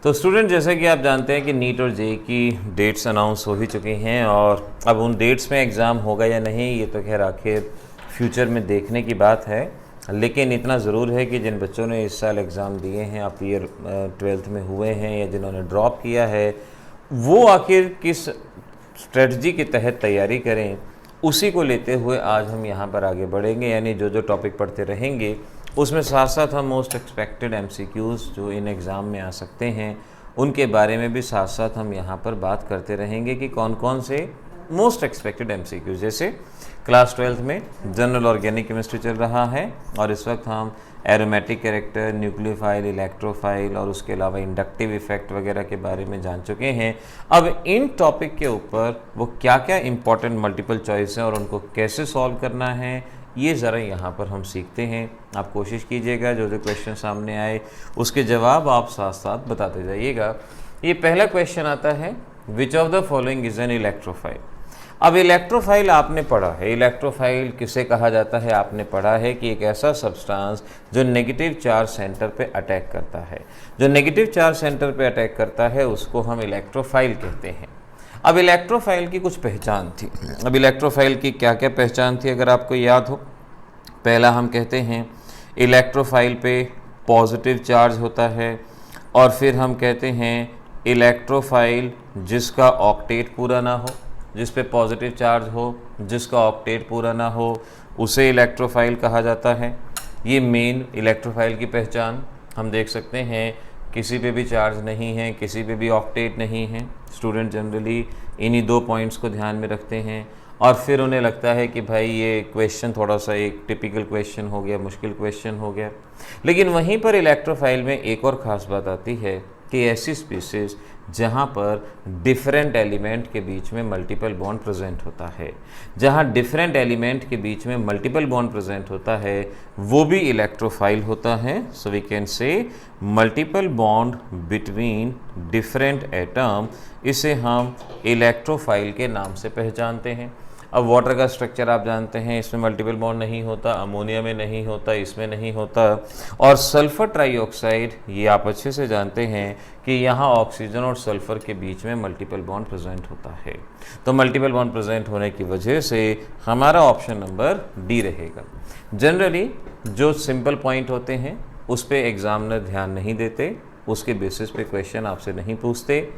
तो स्टूडेंट, जैसे कि आप जानते हैं कि नीट और जेईई की डेट्स अनाउंस हो ही चुकी हैं और अब उन डेट्स में एग्ज़ाम होगा या नहीं ये तो खैर आखिर फ्यूचर में देखने की बात है। लेकिन इतना ज़रूर है कि जिन बच्चों ने इस साल एग्ज़ाम दिए हैं, आप ईयर 12th में हुए हैं या जिन्होंने ड्रॉप किया है, वो आखिर किस स्ट्रेटजी के तहत तैयारी करें, उसी को लेते हुए आज हम यहाँ पर आगे बढ़ेंगे। यानी जो जो टॉपिक पढ़ते रहेंगे उसमें साथ साथ हम मोस्ट एक्सपेक्टेड MCQs जो इन एग्ज़ाम में आ सकते हैं उनके बारे में भी साथ साथ हम यहाँ पर बात करते रहेंगे कि कौन कौन से मोस्ट एक्सपेक्टेड MCQs। जैसे क्लास 12th में जनरल ऑर्गेनिक केमिस्ट्री चल रहा है और इस वक्त हम एरोमेटिक कैरेक्टर, न्यूक्लियोफाइल, इलेक्ट्रोफाइल और उसके अलावा इंडक्टिव इफेक्ट वगैरह के बारे में जान चुके हैं। अब इन टॉपिक के ऊपर वो क्या क्या इंपॉर्टेंट मल्टीपल चॉइस हैं और उनको कैसे सॉल्व करना है, ये ज़रा यहाँ पर हम सीखते हैं। आप कोशिश कीजिएगा जो जो क्वेश्चन सामने आए उसके जवाब आप साथ साथ बताते जाइएगा। ये पहला क्वेश्चन आता है, which of the following is an electrophile. अब इलेक्ट्रोफाइल आपने पढ़ा है, इलेक्ट्रोफाइल किसे कहा जाता है आपने पढ़ा है कि एक ऐसा सब्सटेंस जो नेगेटिव चार्ज सेंटर पे अटैक करता है। जो नेगेटिव चार्ज सेंटर पे अटैक करता है उसको हम इलेक्ट्रोफाइल कहते हैं। अब इलेक्ट्रोफाइल की कुछ पहचान थी। अब इलेक्ट्रोफाइल की क्या क्या पहचान थी अगर आपको याद हो। पहला हम कहते हैं इलेक्ट्रोफाइल पे पॉजिटिव चार्ज होता है, और फिर हम कहते हैं इलेक्ट्रोफाइल जिसका ऑक्टेट पूरा ना हो, जिस पे पॉजिटिव चार्ज हो, जिसका ऑक्टेट पूरा ना हो, उसे इलेक्ट्रोफाइल कहा जाता है। ये मेन इलेक्ट्रोफाइल की पहचान हम देख सकते हैं। किसी पे भी चार्ज नहीं है, किसी पे भी ऑक्टेट नहीं है। स्टूडेंट जनरली इन्हीं दो पॉइंट्स को ध्यान में रखते हैं और फिर उन्हें लगता है कि भाई ये क्वेश्चन थोड़ा सा एक टिपिकल क्वेश्चन हो गया, मुश्किल क्वेश्चन हो गया। लेकिन वहीं पर इलेक्ट्रोफाइल में एक और ख़ास बात आती है कि ऐसी स्पीसीज जहाँ पर डिफरेंट एलिमेंट के बीच में मल्टीपल बॉन्ड प्रेजेंट होता है, जहाँ डिफरेंट एलिमेंट के बीच में मल्टीपल बॉन्ड प्रेजेंट होता है, वो भी इलेक्ट्रोफाइल होता है। So we can say multiple bond between different atom, इसे हम इलेक्ट्रोफाइल के नाम से पहचानते हैं। अब वाटर का स्ट्रक्चर आप जानते हैं, इसमें मल्टीपल बॉन्ड नहीं होता, अमोनिया में नहीं होता, इसमें नहीं होता। और सल्फर ट्राइऑक्साइड, ये आप अच्छे से जानते हैं कि यहाँ ऑक्सीजन और सल्फर के बीच में मल्टीपल बॉन्ड प्रेजेंट होता है। तो मल्टीपल बॉन्ड प्रेजेंट होने की वजह से हमारा ऑप्शन नंबर डी रहेगा। जनरली जो सिंपल पॉइंट होते हैं उस पर एग्जामिनर ध्यान नहीं देते, उसके बेसिस पे क्वेश्चन आपसे नहीं पूछते।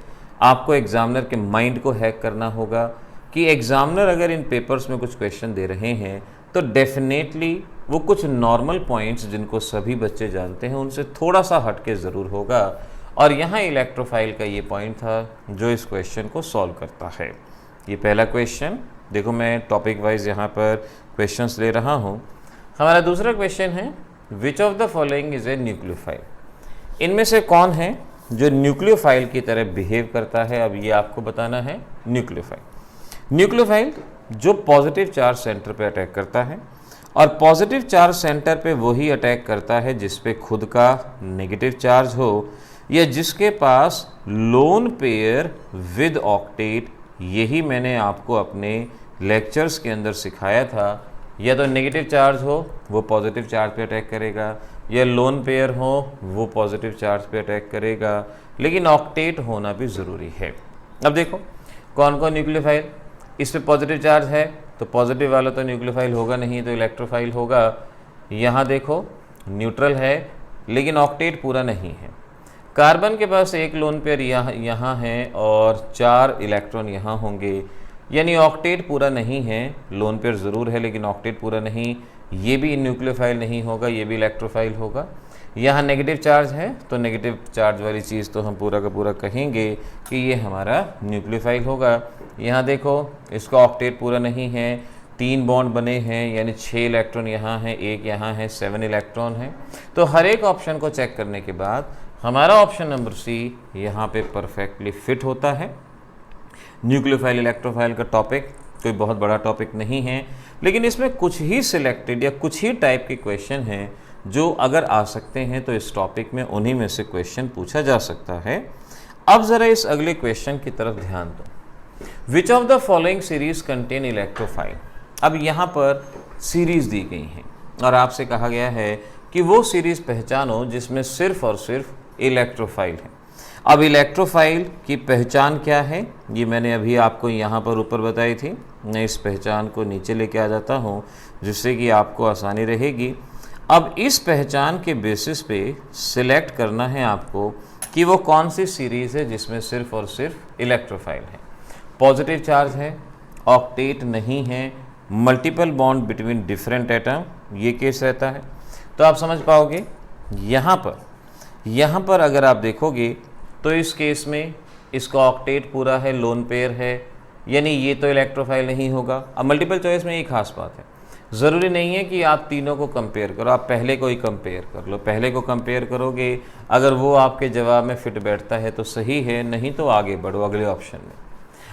आपको एग्जामिनर के माइंड को हैक करना होगा कि एग्जामिनर अगर इन पेपर्स में कुछ क्वेश्चन दे रहे हैं तो डेफिनेटली वो कुछ नॉर्मल पॉइंट्स जिनको सभी बच्चे जानते हैं उनसे थोड़ा सा हटके ज़रूर होगा। और यहाँ इलेक्ट्रोफाइल का ये पॉइंट था जो इस क्वेश्चन को सॉल्व करता है। ये पहला क्वेश्चन देखो, मैं टॉपिक वाइज यहाँ पर क्वेश्चंस ले रहा हूँ। हमारा दूसरा क्वेश्चन है, which of the following is a nucleophile. इनमें से कौन है जो न्यूक्लियोफाइल की तरह बिहेव करता है। अब ये आपको बताना है। न्यूक्लियोफाइल जो पॉजिटिव चार्ज सेंटर पे अटैक करता है, और पॉजिटिव चार्ज सेंटर पे वही अटैक करता है जिस पे खुद का नेगेटिव चार्ज हो या जिसके पास लोन पेयर विद ऑक्टेट। यही मैंने आपको अपने लेक्चर्स के अंदर सिखाया था। या तो नेगेटिव चार्ज हो वो पॉजिटिव चार्ज पे अटैक करेगा, या लोन पेयर हो वो पॉजिटिव चार्ज पे अटैक करेगा, लेकिन ऑक्टेट होना भी ज़रूरी है। अब देखो कौन कौन न्यूक्लियोफाइल, इस पे पॉजिटिव चार्ज है तो पॉजिटिव वाला तो न्यूक्लियोफाइल होगा नहीं, तो इलेक्ट्रोफाइल होगा। यहाँ देखो न्यूट्रल है लेकिन ऑक्टेट पूरा नहीं है। कार्बन के पास एक लोन पेयर यहाँ है और 4 इलेक्ट्रॉन यहाँ होंगे, यानी ऑक्टेट पूरा नहीं है। लोन पेयर ज़रूर है लेकिन ऑक्टेट पूरा नहीं। ये भी न्यूक्लियोफाइल नहीं होगा, ये भी इलेक्ट्रोफाइल होगा। यहाँ नेगेटिव चार्ज है तो नेगेटिव चार्ज वाली चीज़ तो हम पूरा का पूरा कहेंगे कि ये हमारा न्यूक्लियोफाइल होगा। यहाँ देखो इसका ऑक्टेट पूरा नहीं है, 3 बॉन्ड बने हैं यानी 6 इलेक्ट्रॉन यहाँ है, 1 यहाँ है, 7 इलेक्ट्रॉन है। तो हर एक ऑप्शन को चेक करने के बाद हमारा ऑप्शन नंबर सी यहाँ पे परफेक्टली फिट होता है। न्यूक्लियोफाइल इलेक्ट्रोफाइल का टॉपिक कोई बहुत बड़ा टॉपिक नहीं है, लेकिन इसमें कुछ ही सिलेक्टेड या कुछ ही टाइप के क्वेश्चन हैं जो अगर आ सकते हैं तो इस टॉपिक में उन्हीं में से क्वेश्चन पूछा जा सकता है। अब ज़रा इस अगले क्वेश्चन की तरफ ध्यान दो, which of the following series contain electrophile. अब यहाँ पर सीरीज दी गई हैं और आपसे कहा गया है कि वो सीरीज पहचानो जिसमें सिर्फ और सिर्फ इलेक्ट्रोफाइल है। अब इलेक्ट्रोफाइल की पहचान क्या है, ये मैंने अभी आपको यहाँ पर ऊपर बताई थी। मैं इस पहचान को नीचे लेके आ जाता हूँ जिससे कि आपको आसानी रहेगी। अब इस पहचान के बेसिस पे सिलेक्ट करना है आपको कि वो कौन सी सीरीज़ है जिसमें सिर्फ और सिर्फ इलेक्ट्रोफाइल है, पॉजिटिव चार्ज है, ऑक्टेट नहीं है, multiple bond between different atom, ये केस रहता है। तो आप समझ पाओगे यहाँ पर अगर आप देखोगे तो इस केस में इसका ऑक्टेट पूरा है, लोन पेयर है, यानी ये तो इलेक्ट्रोफाइल नहीं होगा। अब मल्टीपल चॉइस में एक खास बात है, ज़रूरी नहीं है कि आप तीनों को कंपेयर करो, आप पहले को ही कंपेयर कर लो। पहले को कंपेयर करोगे, अगर वो आपके जवाब में फिट बैठता है तो सही है, नहीं तो आगे बढ़ो अगले ऑप्शन में।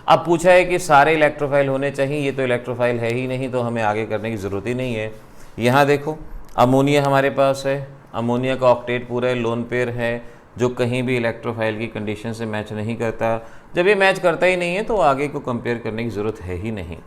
अब पूछा है कि सारे इलेक्ट्रोफाइल होने चाहिए, ये तो इलेक्ट्रोफाइल है ही नहीं, तो हमें आगे करने की ज़रूरत ही नहीं है। यहाँ देखो अमोनिया हमारे पास है, अमोनिया का ऑक्टेट पूरा है, लोन पेयर है, जो कहीं भी इलेक्ट्रोफाइल की कंडीशन से मैच नहीं करता। जब ये मैच करता ही नहीं है तो आगे को कंपेयर करने की ज़रूरत है ही नहीं।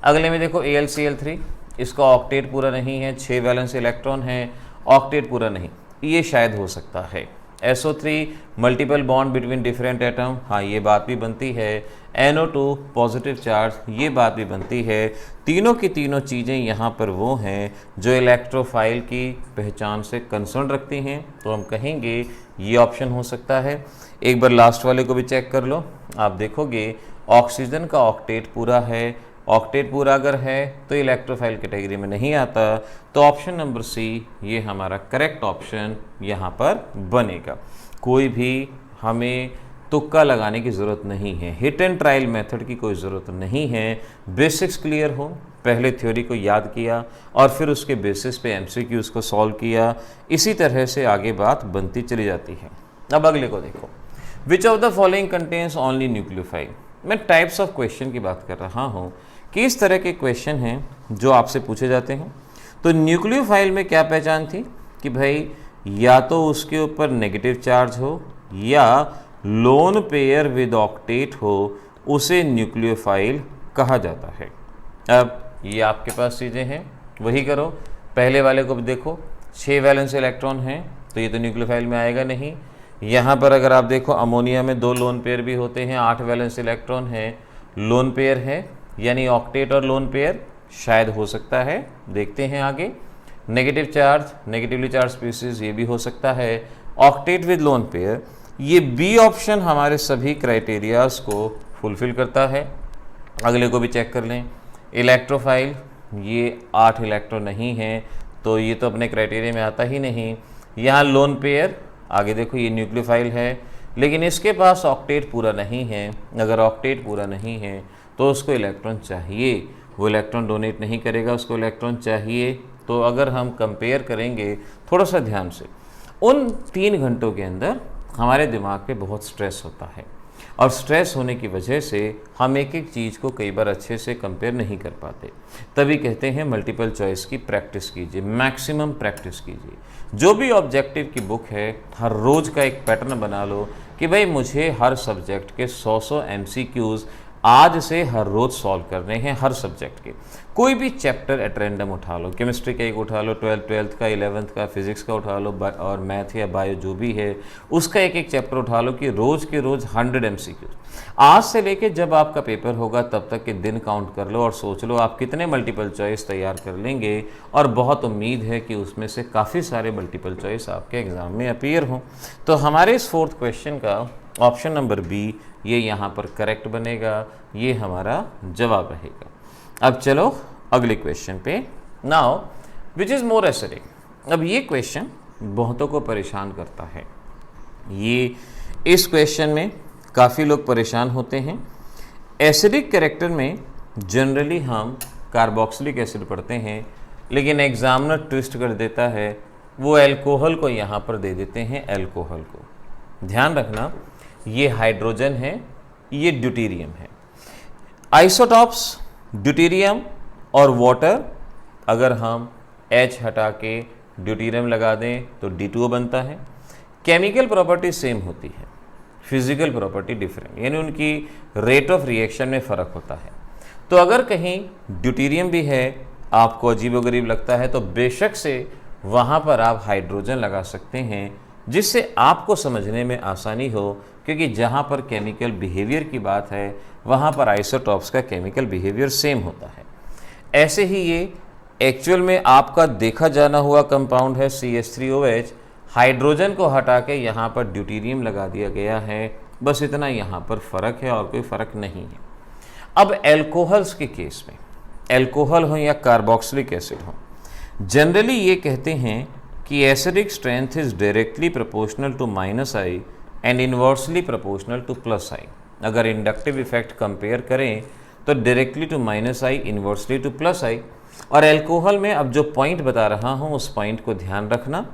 अगले में देखो AlCl3, इसका ऑक्टेट पूरा नहीं है, 6 वैलेंस इलेक्ट्रॉन है, ऑक्टेट पूरा नहीं, ये शायद हो सकता है। SO3 multiple bond between different atom, हाँ ये बात भी बनती है। NO2 पॉजिटिव चार्ज, ये बात भी बनती है। तीनों की तीनों चीज़ें यहाँ पर वो हैं जो इलेक्ट्रोफाइल की पहचान से कंसर्न रखती हैं, तो हम कहेंगे ये ऑप्शन हो सकता है। एक बार लास्ट वाले को भी चेक कर लो, आप देखोगे ऑक्सीजन का ऑक्टेट पूरा है, ऑक्टेट पूरा अगर है तो इलेक्ट्रोफाइल कैटेगरी में नहीं आता, तो ऑप्शन नंबर सी ये हमारा करेक्ट ऑप्शन यहाँ पर बनेगा। कोई भी हमें तुक्का लगाने की ज़रूरत नहीं है, हिट एंड ट्रायल मेथड की कोई ज़रूरत नहीं है। बेसिक्स क्लियर हो, पहले थ्योरी को याद किया और फिर उसके बेसिस पे MCQs को सॉल्व किया, इसी तरह से आगे बात बनती चली जाती है। अब अगले को देखो, which of the following contains only nucleophile. मैं टाइप्स ऑफ क्वेश्चन की बात कर रहा हूँ कि इस तरह के क्वेश्चन हैं जो आपसे पूछे जाते हैं। तो न्यूक्लियोफाइल में क्या पहचान थी कि भाई या तो उसके ऊपर नेगेटिव चार्ज हो या लोन पेयर विद ऑक्टेट हो, उसे न्यूक्लियोफाइल कहा जाता है। अब ये आपके पास चीज़ें हैं, वही करो। पहले वाले को भी देखो, 6 वैलेंस इलेक्ट्रॉन हैं, तो ये तो न्यूक्लियोफाइल में आएगा नहीं। यहाँ पर अगर आप देखो अमोनिया में 2 लोन पेयर भी होते हैं, 8 वैलेंस इलेक्ट्रॉन हैं, लोन पेयर है, यानी ऑक्टेट और लोन पेयर शायद हो सकता है। देखते हैं आगे, negative charge, negatively charge species, ये भी हो सकता है। ऑक्टेट विद लोन पेयर, ये बी ऑप्शन हमारे सभी क्राइटेरियाज को फुलफिल करता है। अगले को भी चेक कर लें, इलेक्ट्रोफाइल, ये 8 इलेक्ट्रॉन नहीं है, तो ये तो अपने क्राइटेरिया में आता ही नहीं। यहाँ लोन पेयर, आगे देखो ये न्यूक्लियोफाइल है, लेकिन इसके पास ऑक्टेट पूरा नहीं है। अगर ऑक्टेट पूरा नहीं है तो उसको इलेक्ट्रॉन चाहिए, वो इलेक्ट्रॉन डोनेट नहीं करेगा, उसको इलेक्ट्रॉन चाहिए। तो अगर हम कंपेयर करेंगे थोड़ा सा ध्यान से, उन 3 घंटों के अंदर हमारे दिमाग पे बहुत स्ट्रेस होता है, और स्ट्रेस होने की वजह से हम एक एक चीज़ को कई बार अच्छे से कंपेयर नहीं कर पाते। तभी कहते हैं मल्टीपल चॉइस की प्रैक्टिस कीजिए, मैक्सिमम प्रैक्टिस कीजिए। जो भी ऑब्जेक्टिव की बुक है, हर रोज़ का एक पैटर्न बना लो कि भाई मुझे हर सब्जेक्ट के 100 MCQs आज से हर रोज़ सॉल्व करने हैं, हर सब्जेक्ट के। कोई भी चैप्टर एट रैंडम उठा लो, केमिस्ट्री का एक उठा लो, 12th का, 11th का, फिजिक्स का उठा लो, और मैथ या बायो जो भी है उसका एक एक चैप्टर उठा लो कि रोज़ के रोज़ 100 MCQs। आज से लेके जब आपका पेपर होगा तब तक के दिन काउंट कर लो और सोच लो आप कितने मल्टीपल चॉइस तैयार कर लेंगे, और बहुत उम्मीद है कि उसमें से काफ़ी सारे मल्टीपल चॉइस आपके एग्ज़ाम में अपीयर हों। तो हमारे इस 4th क्वेश्चन का ऑप्शन नंबर बी ये यहाँ पर करेक्ट बनेगा, ये हमारा जवाब रहेगा। अब चलो अगले क्वेश्चन पे। Now which is more acidic. अब ये क्वेश्चन बहुतों को परेशान करता है, ये इस क्वेश्चन में काफ़ी लोग परेशान होते हैं। एसिडिक कैरेक्टर में जनरली हम कार्बोक्सिलिक एसिड पढ़ते हैं, लेकिन एग्जामिनर ट्विस्ट कर देता है, वो एल्कोहल को यहाँ पर दे देते हैं, एल्कोहल को। ध्यान रखना, ये हाइड्रोजन है, ये ड्यूटेरियम है। आइसोटॉप्स ड्यूटेरियम और वाटर, अगर हम H हटा के ड्यूटेरियम लगा दें तो D2O बनता है। केमिकल प्रॉपर्टी सेम होती है, फिजिकल प्रॉपर्टी डिफरेंट, यानी उनकी रेट ऑफ रिएक्शन में फ़र्क होता है। तो अगर कहीं ड्यूटेरियम भी है, आपको अजीबोगरीब लगता है, तो बेशक से वहाँ पर आप हाइड्रोजन लगा सकते हैं, जिससे आपको समझने में आसानी हो, क्योंकि जहाँ पर केमिकल बिहेवियर की बात है वहाँ पर आइसोटॉप्स का केमिकल बिहेवियर सेम होता है। ऐसे ही ये एक्चुअल में आपका देखा जाना हुआ कंपाउंड है CH3OH, हाइड्रोजन को हटा के यहाँ पर ड्यूटेरियम लगा दिया गया है, बस इतना यहाँ पर फ़र्क है और कोई फ़र्क नहीं है। अब एल्कोहल्स के केस में, एल्कोहल हो या कार्बोक्सिलिक एसिड हो, जनरली ये कहते हैं कि acidic strength is directly proportional to -I and inversely proportional to +I। अगर इंडक्टिव इफेक्ट कंपेयर करें तो directly to -I, inversely to +I। और एल्कोहल में अब जो पॉइंट बता रहा हूँ उस पॉइंट को ध्यान रखना,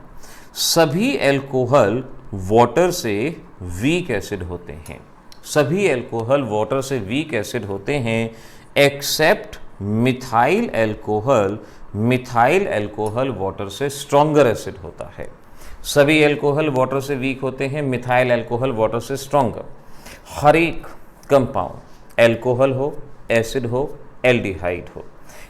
सभी एल्कोहल वाटर से वीक एसिड होते हैं, सभी एल्कोहल वाटर से वीक एसिड होते हैं except methyl alcohol. Methyl alcohol water से स्ट्रॉन्गर एसिड होता है। सभी एल्कोहल वाटर से वीक होते हैं, मिथाइल एल्कोहल वाटर से स्ट्रॉन्गर। हर एक कंपाउंड, एल्कोहल हो, एसिड हो, एल्डिहाइड हो,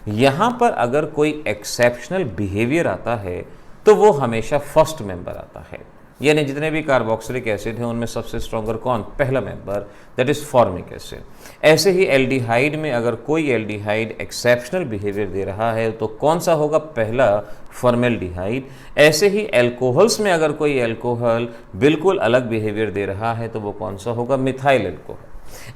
यहाँ पर अगर कोई एक्सेप्शनल बिहेवियर आता है तो वो हमेशा फर्स्ट मेंबर आता है। यानी जितने भी कार्बोक्सिलिक एसिड हैं उनमें सबसे स्ट्रॉन्गर कौन? पहला member, that is formic acid. ऐसे ही एल्डिहाइड में अगर कोई एल्डिहाइड एक्सेप्शनल बिहेवियर दे रहा है तो कौन सा होगा? पहला, फॉर्मेल्डिहाइड। ऐसे ही एल्कोहल्स में अगर कोई एल्कोहल बिल्कुल अलग बिहेवियर दे रहा है तो वो कौन सा होगा? Methyl alcohol.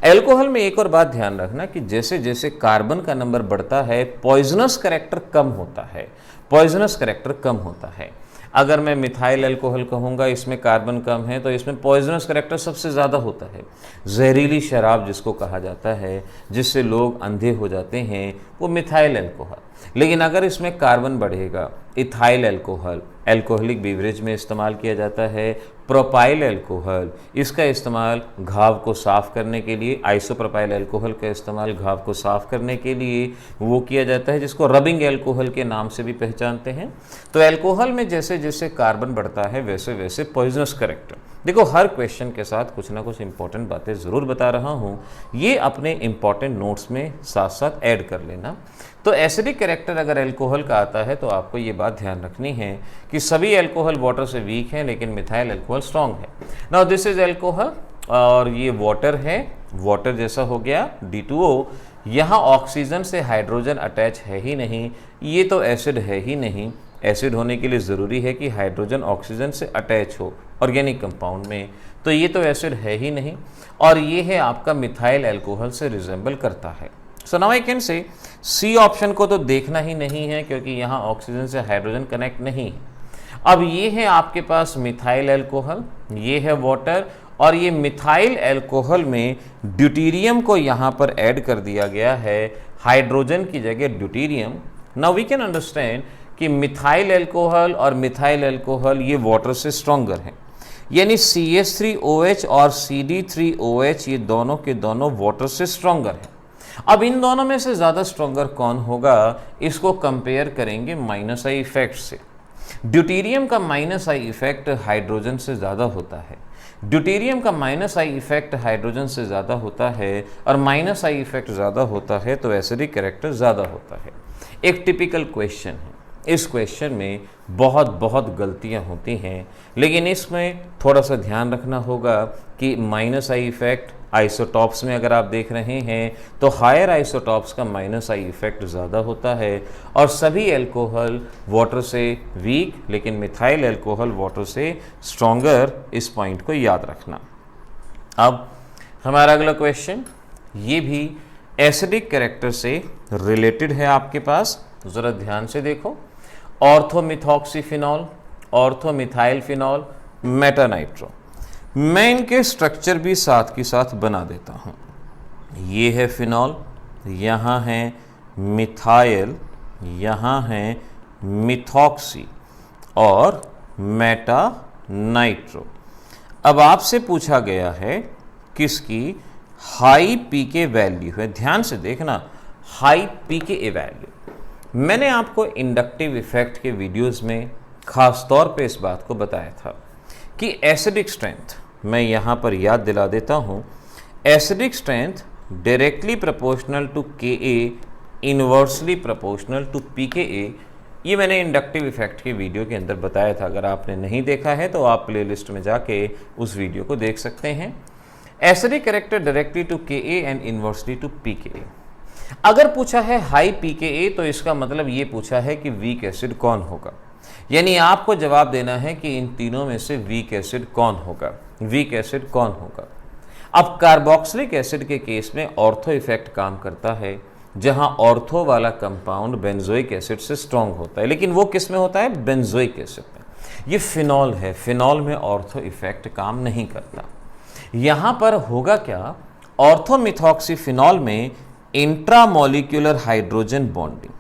एल्कोहल में एक और बात ध्यान रखना कि जैसे जैसे कार्बन का नंबर बढ़ता है पॉइजनस कैरेक्टर कम होता है, पॉइजनस कैरेक्टर कम होता है। अगर मैं मिथाइल अल्कोहल कहूँगा इसमें कार्बन कम है तो इसमें पॉइजनस कैरेक्टर सबसे ज़्यादा होता है। जहरीली शराब जिसको कहा जाता है, जिससे लोग अंधे हो जाते हैं, वो मिथाइल अल्कोहल। लेकिन अगर इसमें कार्बन बढ़ेगा, इथाइल अल्कोहल अल्कोहलिक बीवरेज में इस्तेमाल किया जाता है। प्रोपाइल अल्कोहल, इसका इस्तेमाल घाव को साफ़ करने के लिए, आइसोप्रोपाइल अल्कोहल का इस्तेमाल घाव को साफ़ करने के लिए वो किया जाता है, जिसको रबिंग अल्कोहल के नाम से भी पहचानते हैं। तो अल्कोहल में जैसे जैसे कार्बन बढ़ता है वैसे वैसे पॉइजनस कैरेक्टर। देखो, हर क्वेश्चन के साथ कुछ ना कुछ इंपॉर्टेंट बातें ज़रूर बता रहा हूँ, ये अपने इंपॉर्टेंट नोट्स में साथ साथ ऐड कर लेना। तो एसिडिक कैरेक्टर अगर अल्कोहल का आता है तो आपको ये बात ध्यान रखनी है कि सभी अल्कोहल वाटर से वीक हैं लेकिन मिथाइल अल्कोहल स्ट्रॉन्ग है। नाउ दिस इज अल्कोहल और ये वाटर है, वाटर जैसा हो गया D2O। यहाँ ऑक्सीजन से हाइड्रोजन अटैच है ही नहीं, ये तो एसिड है ही नहीं। एसिड होने के लिए ज़रूरी है कि हाइड्रोजन ऑक्सीजन से अटैच हो ऑर्गेनिक कंपाउंड में, तो ये तो एसिड है ही नहीं। और ये है आपका मिथाइल अल्कोहल से रिजेंबल करता है। So now I can say C option को तो देखना ही नहीं है क्योंकि यहाँ ऑक्सीजन से हाइड्रोजन कनेक्ट नहीं है। अब ये है आपके पास मिथाइल अल्कोहल, ये है वाटर, और ये मिथाइल अल्कोहल में ड्यूटेरियम को यहाँ पर ऐड कर दिया गया है, हाइड्रोजन की जगह deuterium. Now we can understand कि मिथाइल अल्कोहल और मिथाइल अल्कोहल ये वाटर से स्ट्रॉन्गर हैं, यानी CH3OH और CD3OH ये दोनों के दोनों वाटर से स्ट्रॉन्गर हैं। अब इन दोनों में से ज़्यादा स्ट्रॉन्गर कौन होगा, इसको कंपेयर करेंगे -I इफेक्ट से। ड्यूटेरियम का -I इफेक्ट हाइड्रोजन से ज़्यादा होता है, ड्यूटेरियम का -I इफेक्ट हाइड्रोजन से ज़्यादा होता है, और -I इफेक्ट ज़्यादा होता है तो एसिडिक कैरेक्टर ज़्यादा होता है। एक टिपिकल क्वेश्चन है, इस क्वेश्चन में बहुत गलतियां होती हैं, लेकिन इसमें थोड़ा सा ध्यान रखना होगा कि -I इफेक्ट आइसोटॉप्स में अगर आप देख रहे हैं तो हायर आइसोटॉप्स का -I इफेक्ट ज़्यादा होता है, और सभी अल्कोहल वाटर से वीक लेकिन मिथाइल अल्कोहल वाटर से स्ट्रॉन्गर। इस पॉइंट को याद रखना। अब हमारा अगला क्वेश्चन ये भी एसिडिक कैरेक्टर से रिलेटेड है आपके पास, ज़रा ध्यान से देखो। ऑर्थोमिथॉक्सीफिनॉल, ऑर्थोमिथाइल फिनॉल, मेटानाइट्रो। मैं इनके स्ट्रक्चर भी साथ के साथ बना देता हूँ। ये है फिनॉल, यहाँ है मिथाइल, यहाँ है मिथॉक्सी और मेटानाइट्रो। अब आपसे पूछा गया है किसकी हाई pK वैल्यू है। ध्यान से देखना, हाई pKa वैल्यू। मैंने आपको इंडक्टिव इफेक्ट के वीडियोस में खास तौर पे इस बात को बताया था कि एसिडिक स्ट्रेंथ, मैं यहाँ पर याद दिला देता हूँ, acidic strength directly proportional to Ka, inversely proportional to pKa। ये मैंने इंडक्टिव इफेक्ट के वीडियो के अंदर बताया था। अगर आपने नहीं देखा है तो आप प्लेलिस्ट में जाके उस वीडियो को देख सकते हैं। Acidic character directly to Ka and inversely to Pka। अगर पूछा है हाई Pka तो इसका मतलब ये पूछा है कि वीक एसिड कौन होगा, यानी आपको जवाब देना है कि इन तीनों में से वीक एसिड कौन होगा, वीक एसिड कौन होगा। अब कार्बोक्सिलिक एसिड के केस में ऑर्थो इफेक्ट काम करता है, जहां ऑर्थो वाला कंपाउंड बेंजोइक एसिड से स्ट्रांग होता है, लेकिन वो किस में होता है, बेंजोइक एसिड में। ये फिनॉल है, फिनॉल में ऑर्थो इफेक्ट काम नहीं करता। यहां पर होगा क्या, ऑर्थोमिथॉक्सीफिनॉल में इंट्रामोलिक्यूलर हाइड्रोजन बॉन्डिंग,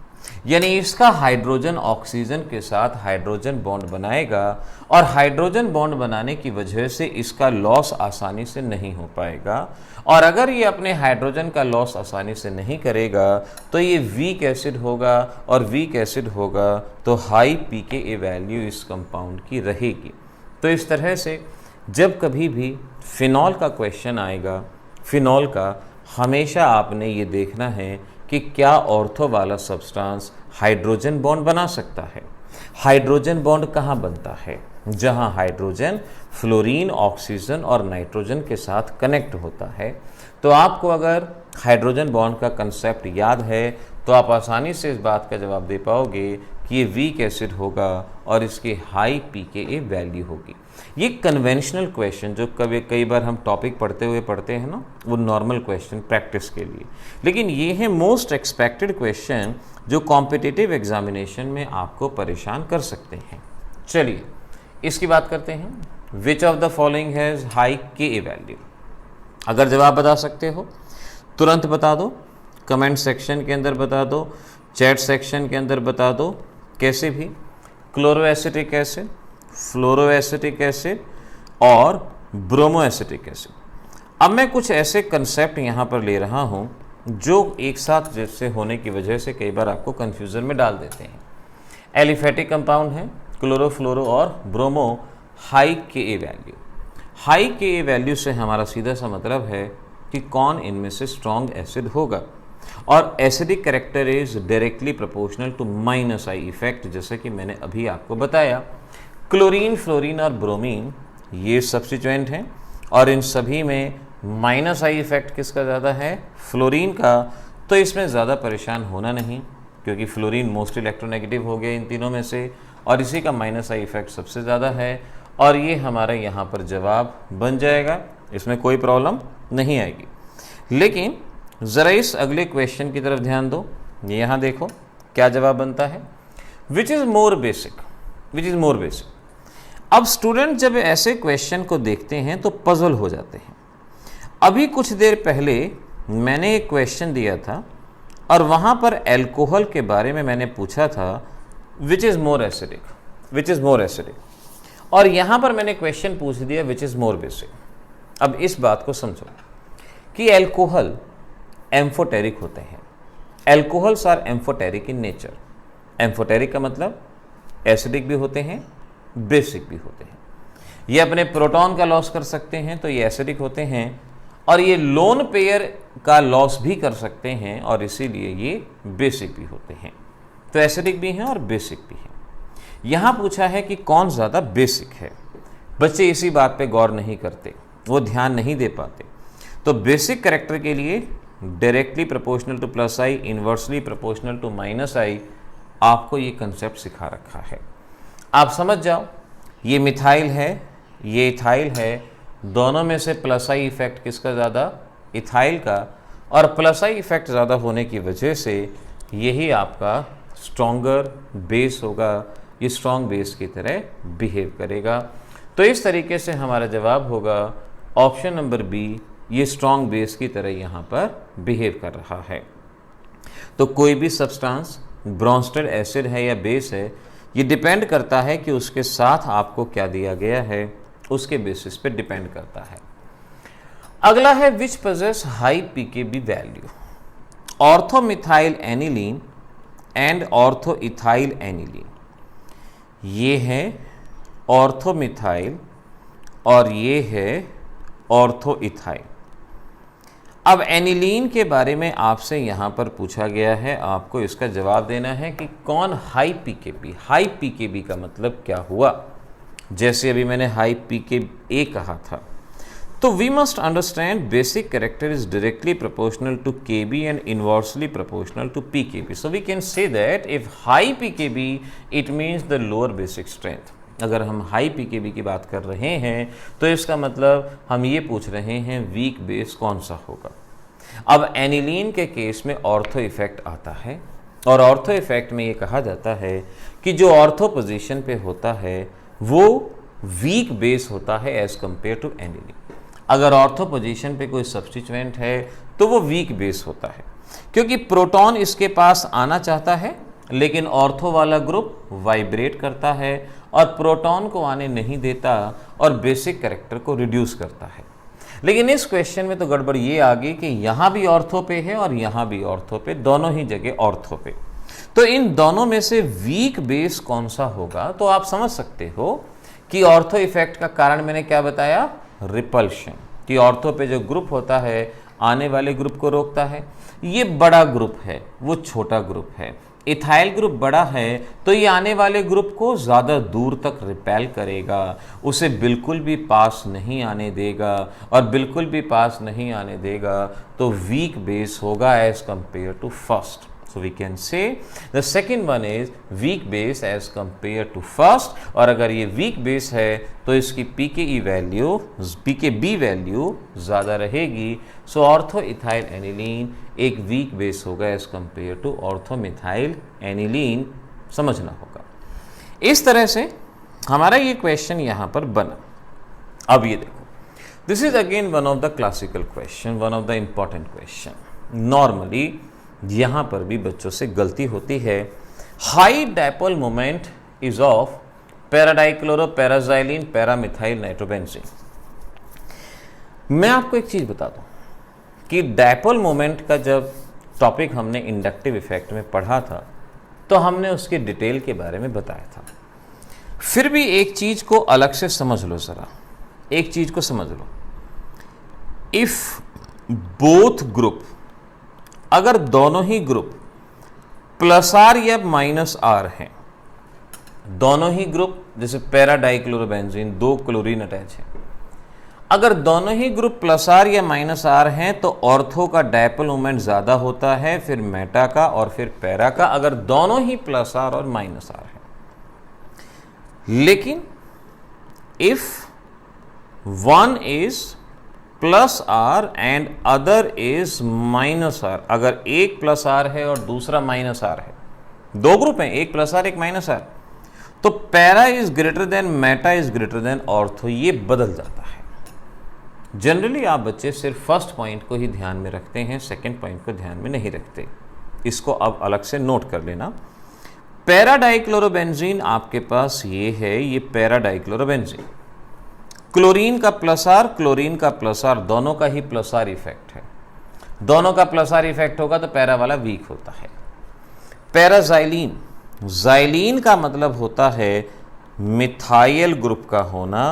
यानी इसका हाइड्रोजन ऑक्सीजन के साथ हाइड्रोजन बॉन्ड बनाएगा और हाइड्रोजन बॉन्ड बनाने की वजह से इसका लॉस आसानी से नहीं हो पाएगा। और अगर ये अपने हाइड्रोजन का लॉस आसानी से नहीं करेगा तो ये वीक एसिड होगा, और वीक एसिड होगा तो हाई Pka वैल्यू इस कंपाउंड की रहेगी। तो इस तरह से जब कभी भी फिनॉल का क्वेश्चन आएगा, फिनॉल का हमेशा आपने ये देखना है कि क्या ऑर्थो वाला सब्सटेंस हाइड्रोजन बॉन्ड बना सकता है। हाइड्रोजन बॉन्ड कहाँ बनता है, जहाँ हाइड्रोजन फ्लोरीन, ऑक्सीजन और नाइट्रोजन के साथ कनेक्ट होता है। तो आपको अगर हाइड्रोजन बॉन्ड का कंसेप्ट याद है तो आप आसानी से इस बात का जवाब दे पाओगे कि ये वीक एसिड होगा और इसकी हाई Pka वैल्यू होगी। ये कन्वेंशनल क्वेश्चन जो कई बार हम टॉपिक पढ़ते हुए पढ़ते हैं ना, वो नॉर्मल क्वेश्चन प्रैक्टिस के लिए, लेकिन ये है मोस्ट एक्सपेक्टेड क्वेश्चन जो कॉम्पिटिटिव एग्जामिनेशन में आपको परेशान कर सकते हैं। चलिए इसकी बात करते हैं। Which of the following has high Ka value. अगर जवाब बता सकते हो तुरंत बता दो, कमेंट सेक्शन के अंदर बता दो, चैट सेक्शन के अंदर बता दो, कैसे भी। क्लोरोएसिटिक एसिड, फ्लोरोएसिटिक एसिड और ब्रोमोएसिटिक एसिड। अब मैं कुछ ऐसे कंसेप्ट यहाँ पर ले रहा हूँ जो एक साथ जैसे होने की वजह से कई बार आपको कन्फ्यूज़न में डाल देते हैं। एलिफेटिक कंपाउंड है क्लोरो, फ्लोरो और bromo, high Ka value. High Ka value से हमारा सीधा सा मतलब है कि कौन इनमें से स्ट्रॉन्ग एसिड होगा, और acidic character is directly proportional to minus I effect, जैसे कि मैंने अभी आपको बताया। क्लोरीन, फ्लोरीन और ब्रोमीन ये सब्स्टिट्यूएंट हैं और इन सभी में माइनस आई इफेक्ट किसका ज़्यादा है, फ्लोरीन का। तो इसमें ज़्यादा परेशान होना नहीं, क्योंकि फ्लोरीन मोस्ट इलेक्ट्रोनेगेटिव हो गया इन तीनों में से, और इसी का माइनस आई इफेक्ट सबसे ज़्यादा है, और ये हमारा यहाँ पर जवाब बन जाएगा, इसमें कोई प्रॉब्लम नहीं आएगी। लेकिन ज़रा इस अगले क्वेश्चन की तरफ ध्यान दो, यहाँ देखो क्या जवाब बनता है। Which is more basic, which is more basic. अब स्टूडेंट जब ऐसे क्वेश्चन को देखते हैं तो पजल हो जाते हैं। अभी कुछ देर पहले मैंने एक क्वेश्चन दिया था और वहाँ पर एल्कोहल के बारे में मैंने पूछा था which is more acidic, which is more acidic, और यहाँ पर मैंने क्वेश्चन पूछ दिया विच इज़ मोर बेसिक। अब इस बात को समझो कि एल्कोहल एम्फोटेरिक होते हैं। Alcohols are amphoteric in nature. Amphoteric का मतलब एसिडिक भी होते हैं, बेसिक भी होते हैं। ये अपने प्रोटॉन का लॉस कर सकते हैं तो ये एसिडिक होते हैं, और ये लोन पेयर का लॉस भी कर सकते हैं और इसीलिए ये बेसिक भी होते हैं। तो एसिडिक भी हैं और बेसिक भी हैं। यहाँ पूछा है कि कौन ज़्यादा बेसिक है। बच्चे इसी बात पे गौर नहीं करते, वो ध्यान नहीं दे पाते। तो बेसिक कैरेक्टर के लिए directly proportional to plus I, inversely proportional to minus I, आपको ये कंसेप्ट सिखा रखा है। आप समझ जाओ, ये मिथाइल है, ये इथाइल है, दोनों में से प्लस आई इफेक्ट किसका ज़्यादा, इथाइल का, और प्लस आई इफेक्ट ज़्यादा होने की वजह से यही आपका स्ट्रॉन्गर बेस होगा, ये स्ट्रॉन्ग बेस की तरह बिहेव करेगा। तो इस तरीके से हमारा जवाब होगा ऑप्शन नंबर बी, ये स्ट्रॉन्ग बेस की तरह यहाँ पर बिहेव कर रहा है। तो कोई भी सब्सटेंस ब्रोंस्टेड एसिड है या बेस है, ये डिपेंड करता है कि उसके साथ आपको क्या दिया गया है, उसके बेसिस पे डिपेंड करता है। अगला है which possesses high Pkb value. Orthomethyl aniline and orthoethyl aniline, ये है ऑर्थोमिथाइल और ये है ऑर्थोइथाइल। अब एनिलीन के बारे में आपसे यहाँ पर पूछा गया है, आपको इसका जवाब देना है कि कौन हाई पीकेबी। हाई पीकेबी का मतलब क्या हुआ? जैसे अभी मैंने हाई पीकेए कहा था, तो we must understand basic character is directly proportional to Kb and inversely proportional to pKb. So we can say that if high pKb it means the lower basic strength. अगर हम high pKb की बात कर रहे हैं तो इसका मतलब हम ये पूछ रहे हैं वीक बेस कौन सा होगा। अब एनिलीन के केस में ऑर्थो इफेक्ट आता है, और ऑर्थो इफेक्ट में ये कहा जाता है कि जो ऑर्थो पोजीशन पे होता है वो वीक बेस होता है एज कंपेयर टू एनिलीन। अगर ऑर्थो पोजीशन पे कोई सब्स्टिट्यूएंट है तो वो वीक बेस होता है, क्योंकि प्रोटॉन इसके पास आना चाहता है लेकिन ऑर्थो वाला ग्रुप वाइब्रेट करता है और प्रोटॉन को आने नहीं देता और बेसिक कैरेक्टर को रिड्यूस करता है। लेकिन इस क्वेश्चन में तो गड़बड़ ये आ गई कि यहाँ भी ऑर्थो पे है और यहाँ भी ऑर्थो पे, दोनों ही जगह ऑर्थो पे। तो इन दोनों में से वीक बेस कौन सा होगा? तो आप समझ सकते हो कि ऑर्थो इफेक्ट का कारण मैंने क्या बताया? रिपल्शन। कि ऑर्थो पे जो ग्रुप होता है आने वाले ग्रुप को रोकता है। ये बड़ा ग्रुप है, वो छोटा ग्रुप है। इथाइल ग्रुप बड़ा है तो ये आने वाले ग्रुप को ज़्यादा दूर तक रिपेल करेगा, उसे बिल्कुल भी पास नहीं आने देगा, और बिल्कुल भी पास नहीं आने देगा तो वीक बेस होगा as compare to first. So we can say the second one is weak base as compared to first, और अगर ये weak base है तो इसकी pKe वैल्यू pKb वैल्यू ज़्यादा रहेगी। सो ऑर्थो इथाइल एनिलीन एक weak base होगा as compared to ortho methyl aniline, समझना होगा। इस तरह से हमारा ये क्वेश्चन यहाँ पर बना। अब ये देखो, this is again one of the classical question, one of the important question. Normally यहाँ पर भी बच्चों से गलती होती है। High dipole moment is of paradichloro paraxylene paramethyl nitrobenzene. मैं आपको एक चीज बता दूं कि डायपोल मोमेंट का जब टॉपिक हमने इंडक्टिव इफेक्ट में पढ़ा था तो हमने उसके डिटेल के बारे में बताया था। फिर भी एक चीज को अलग से समझ लो, जरा एक चीज को समझ लो। इफ बोथ ग्रुप, अगर दोनों ही ग्रुप प्लस आर या माइनस आर हैं, दोनों ही ग्रुप, जैसे पैराडाइक्लोरोबेंजीन दो क्लोरीन अटैच है, अगर दोनों ही ग्रुप प्लस आर या माइनस आर हैं तो ऑर्थो का डायपोल मोमेंट ज्यादा होता है, फिर मेटा का और फिर पैरा का, अगर दोनों ही प्लस आर और माइनस आर है। लेकिन if one is plus R and other is minus R, अगर एक प्लस आर है और दूसरा माइनस आर है, दो ग्रुप हैं, एक प्लस आर एक माइनस आर, तो para is greater than Meta is greater than ortho, ये बदल जाता है। जनरली आप बच्चे सिर्फ फर्स्ट पॉइंट को ही ध्यान में रखते हैं, सेकंड पॉइंट को ध्यान में नहीं रखते। इसको अब अलग से नोट कर लेना। पैराडाइक्लोरोबेंजीन आपके पास ये है, ये पैराडाइक्लोरोबेंजीन, क्लोरीन का प्लस आर, क्लोरीन का प्लस आर, दोनों का ही प्लस आर इफेक्ट है। दोनों का प्लस आर इफेक्ट होगा तो पैरा वाला वीक होता है। पैराजाइलिन, जाइलिन का मतलब होता है मिथाइल ग्रुप का होना,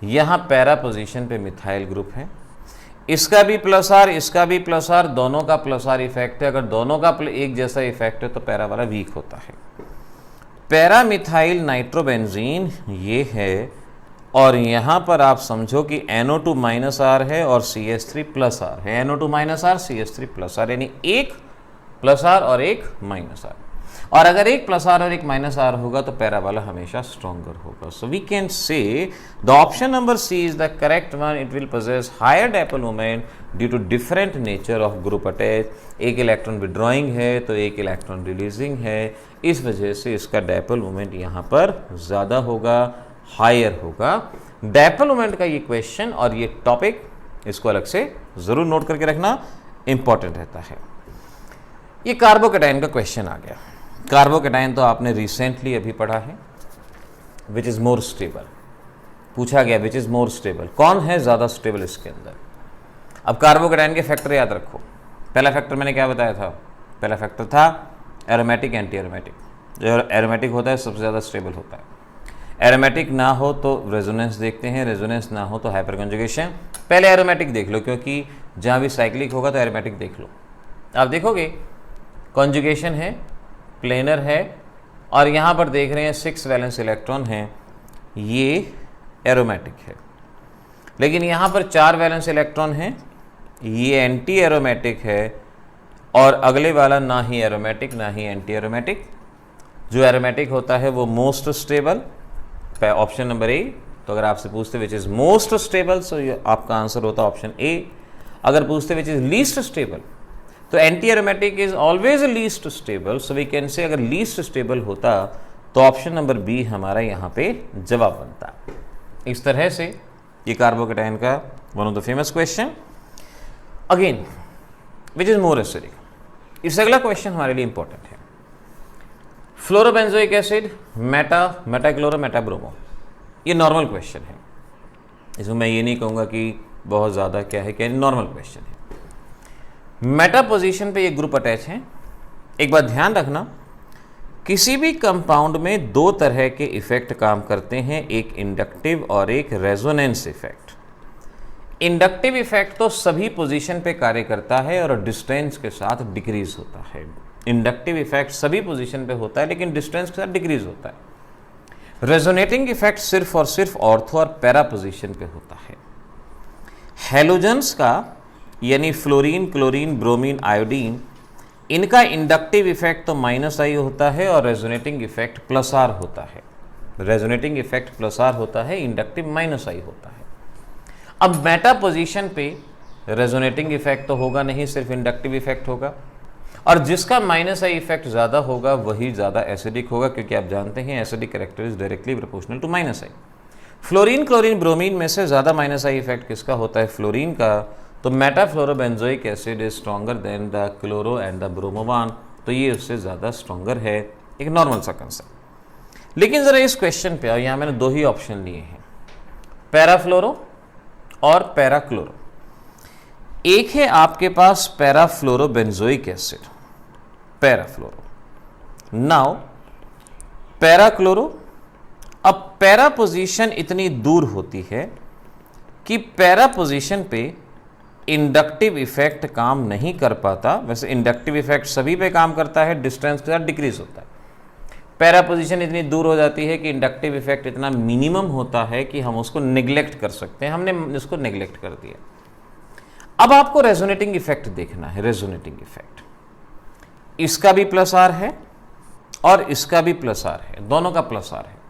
यहाँ पैरा पोजीशन पे मिथाइल ग्रुप है, इसका भी प्लस आर, इसका भी प्लस आर, दोनों का प्लस आर इफेक्ट है। अगर दोनों का एक जैसा इफेक्ट है तो पैरा वाला वीक होता है। पैरामिथाइल नाइट्रोबेंजीन ये है, और यहाँ पर आप समझो कि NO2 माइनस आर है और CH3 प्लस आर है। NO2 minus are, CH3 plus are, यानी एक प्लस आर और एक माइनस आर। और अगर एक प्लस आर और एक माइनस आर होगा तो पैरा वाला हमेशा स्ट्रॉन्गर होगा। So we can say the option number C is the correct one. It will possess higher dipole moment due to different nature of group attach. एक electron withdrawing है तो एक electron releasing है, इस वजह से इसका डायपोल मोमेंट यहाँ पर ज़्यादा होगा, हायर होगा। डायपोल मोमेंट का ये क्वेश्चन और ये टॉपिक इसको अलग से ज़रूर नोट करके रखना, इंपॉर्टेंट रहता है। ये कार्बोकैटायन का क्वेश्चन आ गया। कार्बोकैटायन तो आपने रिसेंटली अभी पढ़ा है। विच इज़ मोर स्टेबल पूछा गया, विच इज़ मोर स्टेबल, कौन है ज़्यादा स्टेबल इसके अंदर। अब कार्बोकैटायन के फैक्टर याद रखो। पहला फैक्टर मैंने क्या बताया था? पहला फैक्टर था एरोमेटिक, एंटी एरोमेटिक। जो एरोमेटिक होता है सबसे ज़्यादा स्टेबल होता है। एरोमेटिक ना हो तो रेजोनेंस देखते हैं, रेजोनेंस ना हो तो हाइपर कंजुगेशन। पहले एरोमेटिक देख लो, क्योंकि जहाँ भी साइक्लिक होगा तो एरोमेटिक देख लो। आप देखोगे कॉन्जुगेशन है, प्लेनर है, और यहाँ पर देख रहे हैं 6 वैलेंस इलेक्ट्रॉन हैं, ये एरोमेटिक है। लेकिन यहाँ पर 4 वैलेंस इलेक्ट्रॉन हैं, ये एंटी एरोमेटिक है, और अगले वाला ना ही एरोमेटिक ना ही एंटी एरोमेटिक। जो एरोमेटिक होता है वो most stable, option number A. तो अगर आपसे पूछते which is most stable, so आपका आंसर होता ऑप्शन ए। अगर पूछते विच इज लीस्ट स्टेबल, तो anti aromatic is always least stable, so we can say अगर लीस्ट स्टेबल होता तो ऑप्शन नंबर बी हमारा यहाँ पे जवाब बनता। इस तरह से ये कार्बोकेटाइन का one of the famous question. Again which is more acidic, इससे अगला क्वेश्चन हमारे लिए इंपॉर्टेंट है। फ्लोरोबेंजोइक एसिड, मेटाक्लोरो, मेटाब्रोमो, ये नॉर्मल क्वेश्चन है। इसमें मैं ये नहीं कहूँगा कि बहुत ज़्यादा क्या है, क्या नॉर्मल क्वेश्चन है। मेटा पोजीशन पे ये ग्रुप अटैच है। एक बात ध्यान रखना, किसी भी कंपाउंड में 2 तरह के इफेक्ट काम करते हैं, एक इंडक्टिव और एक रेजोनेंस इफेक्ट। इंडक्टिव इफेक्ट तो सभी पोजीशन पे कार्य करता है और डिस्टेंस के साथ डिक्रीज होता है। इंडक्टिव इफेक्ट सभी पोजीशन पे होता है लेकिन डिस्टेंस के साथ डिक्रीज होता है। रेजोनेटिंग इफेक्ट सिर्फ और सिर्फ ऑर्थो और पैरा पोजीशन पे होता है। हैलोजेंस का यानी फ्लोरीन, क्लोरीन, ब्रोमीन, आयोडीन, इनका इंडक्टिव इफेक्ट तो -I होता है और रेजोनेटिंग इफेक्ट +R होता है। रेजोनेटिंग इफेक्ट +R होता है, इंडक्टिव -I होता है। अब मेटा पोजीशन पे रेजोनेटिंग इफेक्ट तो होगा नहीं, सिर्फ इंडक्टिव इफेक्ट होगा, और जिसका -I इफेक्ट ज़्यादा होगा वही ज़्यादा एसिडिक होगा, क्योंकि आप जानते हैं acidic character is directly proportional to -I। Fluorine, chlorine, bromine में से ज़्यादा -I इफेक्ट किसका होता है? फ्लोरीन का। तो metafluorobenzoic acid is stronger than the chloro and the bromo one, तो ये उससे ज़्यादा स्ट्रॉन्गर है, एक नॉर्मल सा कंसेप्ट। लेकिन ज़रा इस क्वेश्चन पे, और यहाँ मैंने 2 ही ऑप्शन लिए हैं, पैराफ्लोरो और पैराक्लोरो। एक है आपके पास पैराफ्लोरोबेंजोइक एसिड, पैराफ्लोरो। नाउ पैराक्लोरो, अब पैरा पोजीशन इतनी दूर होती है कि पैरा पोजीशन पे इंडक्टिव इफेक्ट काम नहीं कर पाता। वैसे इंडक्टिव इफेक्ट सभी पे काम करता है, डिस्टेंस के साथ डिक्रीज होता है। पैरा पोजीशन इतनी दूर हो जाती है कि इंडक्टिव इफेक्ट इतना मिनिमम होता है कि हम उसको नेग्लेक्ट कर सकते हैं। हमने उसको नेग्लेक्ट कर दिया। अब आपको रेजोनेटिंग इफेक्ट देखना है। रेजोनेटिंग इफेक्ट, इसका भी +R है और इसका भी +R है, दोनों का +R है।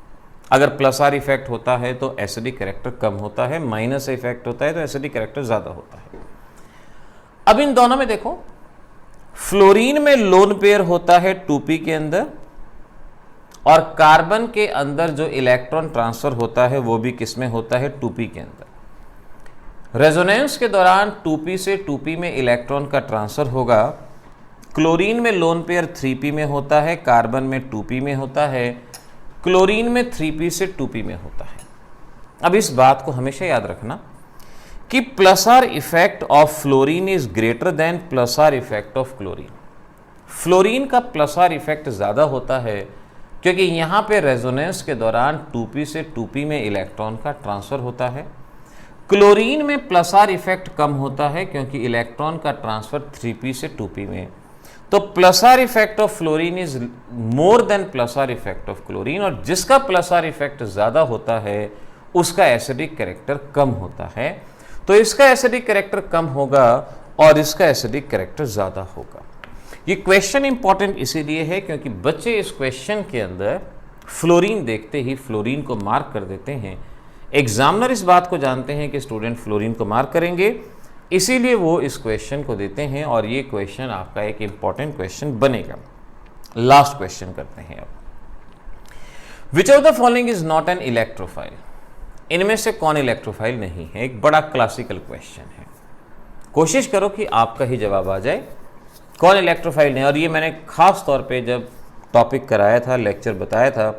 अगर +R इफेक्ट होता है तो एसिडिक कैरेक्टर कम होता है, माइनस इफेक्ट होता है तो एसिडिक कैरेक्टर ज़्यादा होता है। अब इन दोनों में देखो, फ्लोरीन में लोन पेयर होता है 2p के अंदर, और कार्बन के अंदर जो इलेक्ट्रॉन ट्रांसफर होता है वो भी किसमें होता है? 2p के अंदर। रेजोनेंस के दौरान 2p से 2p में इलेक्ट्रॉन का ट्रांसफर होगा। क्लोरीन में लोन पेयर 3p में होता है, कार्बन में 2p में होता है, क्लोरीन में 3p से 2p में होता है। अब इस बात को हमेशा याद रखना कि +R effect of fluorine is greater than +R effect of chlorine. Fluorine का +R इफेक्ट ज़्यादा होता है क्योंकि यहाँ पे रेजोनेंस के दौरान 2p से 2p में इलेक्ट्रॉन का ट्रांसफर होता है। क्लोरीन में +R इफेक्ट कम होता है क्योंकि इलेक्ट्रॉन का ट्रांसफर 3p से 2p में। तो +R effect of fluorine is more than +R effect of chlorine, और जिसका +R इफेक्ट ज़्यादा होता है उसका एसिडिक कैरेक्टर कम होता है। तो इसका एसिडिक कैरेक्टर कम होगा और इसका एसिडिक कैरेक्टर ज़्यादा होगा। ये क्वेश्चन इंपॉर्टेंट इसीलिए है क्योंकि बच्चे इस क्वेश्चन के अंदर फ्लोरीन देखते ही फ्लोरीन को मार्क कर देते हैं। एग्जामिनर इस बात को जानते हैं कि स्टूडेंट फ्लोरीन को मार्क करेंगे, इसीलिए वो इस क्वेश्चन को देते हैं, और ये क्वेश्चन आपका एक इंपॉर्टेंट क्वेश्चन बनेगा। लास्ट क्वेश्चन करते हैं अब। Which of the following is not an electrophile? इनमें से कौन इलेक्ट्रोफाइल नहीं है? एक बड़ा क्लासिकल क्वेश्चन है, कोशिश करो कि आपका ही जवाब आ जाए। कौन इलेक्ट्रोफाइल नहीं? और ये मैंने खास तौर पे जब टॉपिक कराया था, लेक्चर बताया था,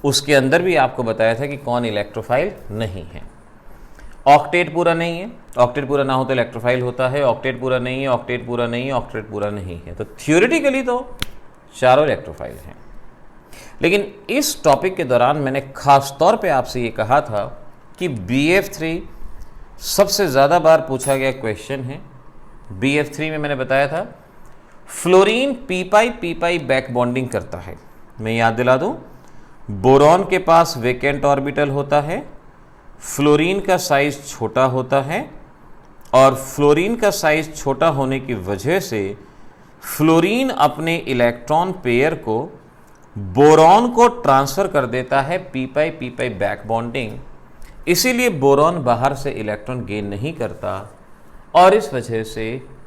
उसके अंदर भी आपको बताया था कि कौन इलेक्ट्रोफाइल नहीं है। ऑक्टेट पूरा नहीं है, ऑक्टेट पूरा ना हो तो इलेक्ट्रोफाइल होता है, ऑक्टेट पूरा नहीं है, ऑक्टेट पूरा नहीं है, ऑक्टेट पूरा नहीं है, तो थियोरेटिकली तो चारों इलेक्ट्रोफाइल हैं। लेकिन इस टॉपिक के दौरान मैंने खास तौर पे आपसे ये कहा था कि BF3 सबसे ज़्यादा बार पूछा गया क्वेश्चन है। BF3 में मैंने बताया था फ्लोरीन पी पाई बैक बॉन्डिंग करता है। मैं याद दिला दूं, बोरॉन के पास वेकेंट ऑर्बिटल होता है, फ्लोरीन का साइज छोटा होता है और फ्लोरीन का साइज छोटा होने की वजह से फ्लोरीन अपने इलेक्ट्रॉन पेयर को बोरॉन को ट्रांसफर कर देता है पी पाई बैक बॉन्डिंग। इसीलिए बोरॉन बाहर से इलेक्ट्रॉन गेन नहीं करता और इस वजह से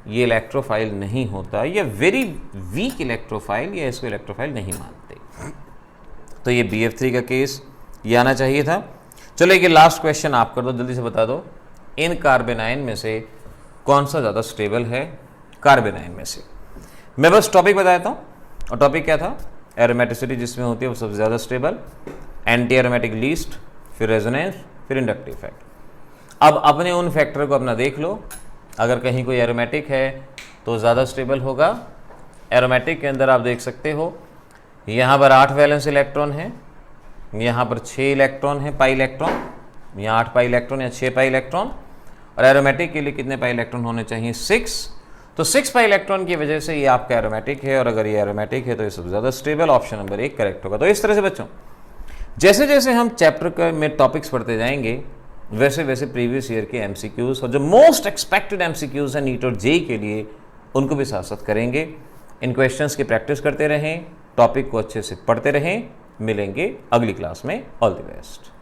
ये इलेक्ट्रोफाइल नहीं होता, ये वेरी वीक इलेक्ट्रोफाइल, या इसको इलेक्ट्रोफाइल नहीं मानते। तो ये BF3 का केस ये आना चाहिए था। चलो एक लास्ट क्वेश्चन आप कर दो, जल्दी से बता दो इन कार्बेनाइन में से कौन सा ज़्यादा स्टेबल है। कार्बेनाइन में से मैं बस टॉपिक बता देता हूँ, और टॉपिक क्या था, एरोमेटिसिटी जिसमें होती है वो सबसे ज़्यादा स्टेबल, एंटी एरोमेटिक लीस्ट, फिर रेजोनेंस, फिर इंडक्टिव फैक्टर। अब अपने उन फैक्टर को अपना देख लो, अगर कहीं कोई एरोमेटिक है तो ज़्यादा स्टेबल होगा। एरोमेटिक के अंदर आप देख सकते हो यहाँ पर 8 वैलेंस इलेक्ट्रॉन है, यहाँ पर 6 इलेक्ट्रॉन है, पाई इलेक्ट्रॉन, यहाँ 8 पाई इलेक्ट्रॉन या 6 पाई इलेक्ट्रॉन। और एरोमेटिक के लिए कितने पाई इलेक्ट्रॉन होने चाहिए, 6। तो 6 पाई इलेक्ट्रॉन की वजह से ये आपका एरोमेटिक है, और अगर ये एरोमेटिक है तो ये सबसे ज़्यादा स्टेबल, ऑप्शन नंबर 1 करेक्ट होगा। तो इस तरह से बच्चों जैसे जैसे हम चैप्टर में टॉपिक्स पढ़ते जाएंगे वैसे वैसे प्रीवियस ईयर के MCQs और जो मोस्ट एक्सपेक्टेड MCQs हैं नीट और जेईई के लिए उनको भी साथ साथ करेंगे। इन क्वेश्चंस की प्रैक्टिस करते रहें, टॉपिक को अच्छे से पढ़ते रहें। मिलेंगे अगली क्लास में। All the best.